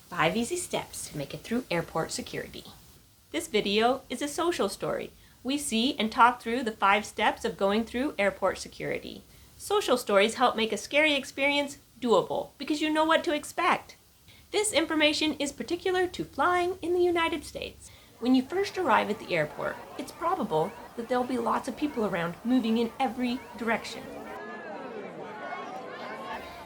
5 easy steps to make it through airport security. This video is a social story. We see and talk through the 5 steps of going through airport security. Social stories help make a scary experience doable because you know what to expect. This information is particular to flying in the United States. When you first arrive at the airport, it's probable that there'll be lots of people around moving in every direction.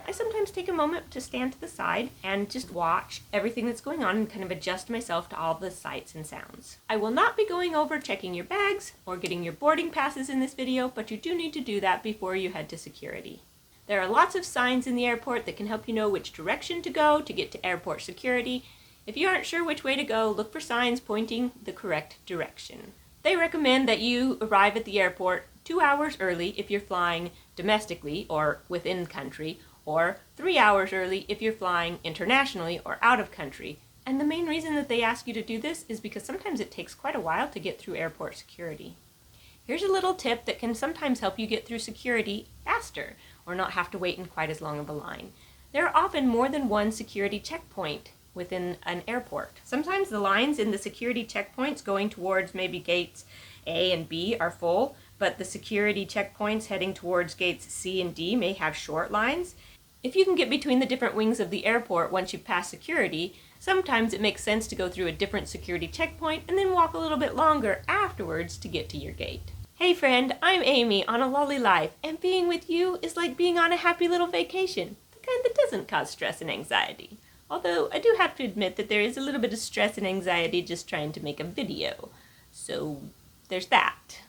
I sometimes take a moment to stand to the side and just watch everything that's going on and kind of adjust myself to all the sights and sounds. I will not be going over checking your bags or getting your boarding passes in this video, but you do need to do that before you head to security. There are lots of signs in the airport that can help you know which direction to go to get to airport security. If you aren't sure which way to go, look for signs pointing the correct direction. They recommend that you arrive at the airport 2 hours early if you're flying domestically or within country, or 3 hours early if you're flying internationally or out of country. And the main reason that they ask you to do this is because sometimes it takes quite a while to get through airport security. Here's a little tip that can sometimes help you get through security faster or not have to wait in quite as long of a line. There are often more than one security checkpoint within an airport. Sometimes the lines in the security checkpoints going towards maybe gates A and B are full, but the security checkpoints heading towards gates C and D may have short lines. If you can get between the different wings of the airport once you pass security, sometimes it makes sense to go through a different security checkpoint and then walk a little bit longer afterwards to get to your gate. Hey friend, I'm Amy on a lolly life, and being with you is like being on a happy little vacation, the kind that doesn't cause stress and anxiety. Although I do have to admit that there is a little bit of stress and anxiety just trying to make a video. So there's that.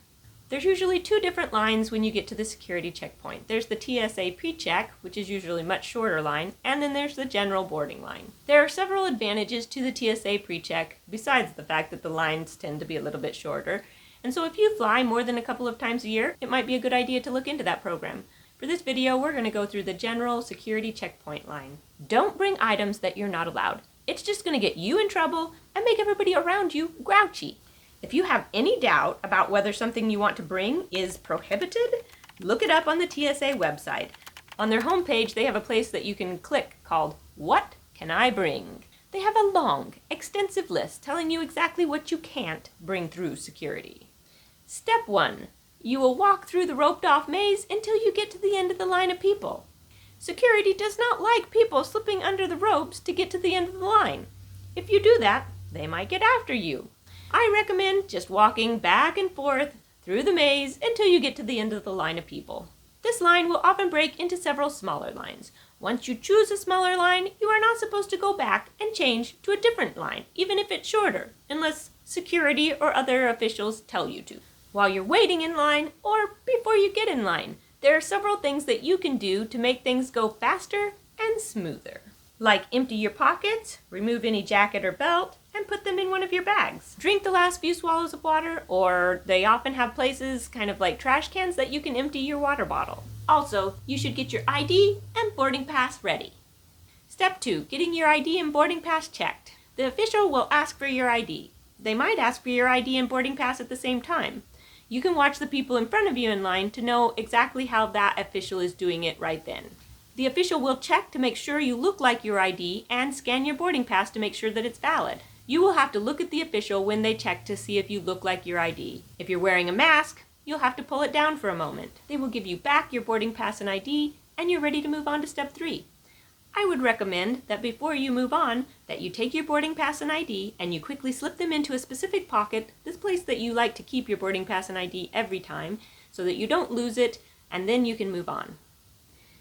There's usually 2 different lines when you get to the security checkpoint. There's the TSA precheck, which is usually a much shorter line, and then there's the general boarding line. There are several advantages to the TSA precheck, besides the fact that the lines tend to be a little bit shorter. And so if you fly more than a couple of times a year, it might be a good idea to look into that program. For this video, we're going to go through the general security checkpoint line. Don't bring items that you're not allowed. It's just going to get you in trouble and make everybody around you grouchy. If you have any doubt about whether something you want to bring is prohibited, look it up on the TSA website. On their homepage, they have a place that you can click called What Can I Bring? They have a long, extensive list telling you exactly what you can't bring through security. Step 1. You will walk through the roped-off maze until you get to the end of the line of people. Security does not like people slipping under the ropes to get to the end of the line. If you do that, they might get after you. I recommend just walking back and forth through the maze until you get to the end of the line of people. This line will often break into several smaller lines. Once you choose a smaller line, you are not supposed to go back and change to a different line, even if it's shorter, unless security or other officials tell you to. While you're waiting in line, or before you get in line, there are several things that you can do to make things go faster and smoother. Like empty your pockets, remove any jacket or belt, and put them in one of your bags. Drink the last few swallows of water, or they often have places kind of like trash cans that you can empty your water bottle. Also, you should get your ID and boarding pass ready. Step 2. Getting your ID and boarding pass checked. The official will ask for your ID. They might ask for your ID and boarding pass at the same time. You can watch the people in front of you in line to know exactly how that official is doing it right then. The official will check to make sure you look like your ID and scan your boarding pass to make sure that it's valid. You will have to look at the official when they check to see if you look like your ID. If you're wearing a mask, you'll have to pull it down for a moment. They will give you back your boarding pass and ID, and you're ready to move on to step 3. I would recommend that before you move on, that you take your boarding pass and ID and you quickly slip them into a specific pocket, this place that you like to keep your boarding pass and ID every time, so that you don't lose it, and then you can move on.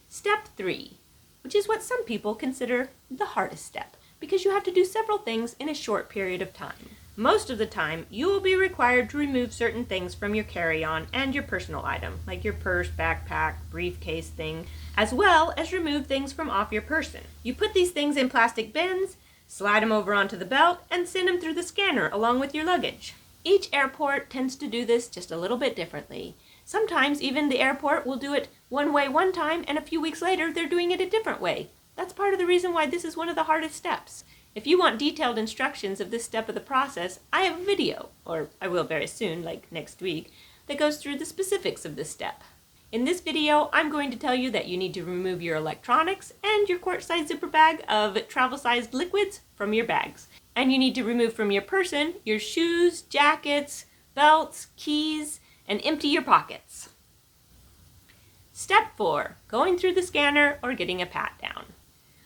Step 3, which is what some people consider the hardest step, because you have to do several things in a short period of time. Most of the time, you will be required to remove certain things from your carry-on and your personal item, like your purse, backpack, briefcase thing, as well as remove things from off your person. You put these things in plastic bins, slide them over onto the belt, and send them through the scanner along with your luggage. Each airport tends to do this just a little bit differently. Sometimes even the airport will do it one way one time, and a few weeks later they're doing it a different way. That's part of the reason why this is one of the hardest steps. If you want detailed instructions of this step of the process, I have a video, or I will very soon, like next week, that goes through the specifics of this step. In this video, I'm going to tell you that you need to remove your electronics and your quart-sized zipper bag of travel-sized liquids from your bags. And you need to remove from your person your shoes, jackets, belts, keys, and empty your pockets. Step 4, going through the scanner or getting a pat-down.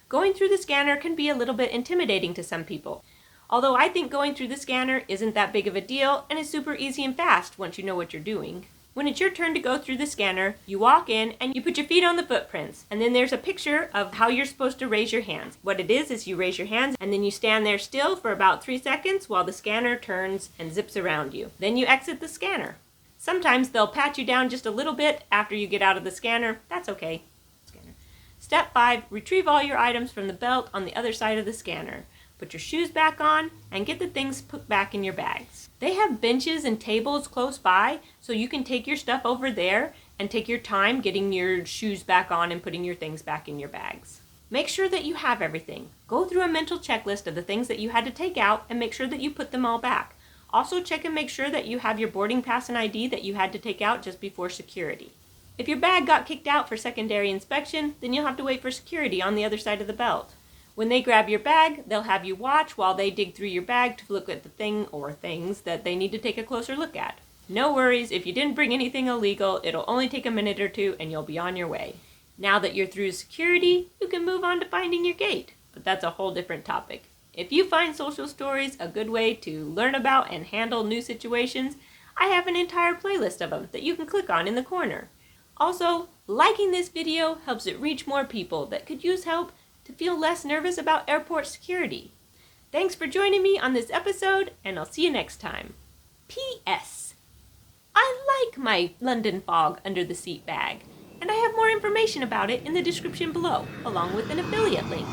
Going through the scanner can be a little bit intimidating to some people. Although I think going through the scanner isn't that big of a deal and is super easy and fast once you know what you're doing. When it's your turn to go through the scanner, you walk in and you put your feet on the footprints, and then there's a picture of how you're supposed to raise your hands. What it is you raise your hands and then you stand there still for about 3 seconds while the scanner turns and zips around you. Then you exit the scanner. Sometimes they'll pat you down just a little bit after you get out of the scanner. That's okay. Step 5, retrieve all your items from the belt on the other side of the scanner. Put your shoes back on and get the things put back in your bags. They have benches and tables close by, so you can take your stuff over there and take your time getting your shoes back on and putting your things back in your bags. Make sure that you have everything. Go through a mental checklist of the things that you had to take out and make sure that you put them all back. Also check and make sure that you have your boarding pass and ID that you had to take out just before security. If your bag got kicked out for secondary inspection, then you'll have to wait for security on the other side of the belt. When they grab your bag, they'll have you watch while they dig through your bag to look at the thing or things that they need to take a closer look at. No worries, if you didn't bring anything illegal, it'll only take a minute or two and you'll be on your way. Now that you're through security, you can move on to finding your gate, but that's a whole different topic. If you find social stories a good way to learn about and handle new situations, I have an entire playlist of them that you can click on in the corner. Also, liking this video helps it reach more people that could use help to feel less nervous about airport security. Thanks for joining me on this episode, and I'll see you next time. P.S. I like my London Fog under the seat bag, and I have more information about it in the description below, along with an affiliate link.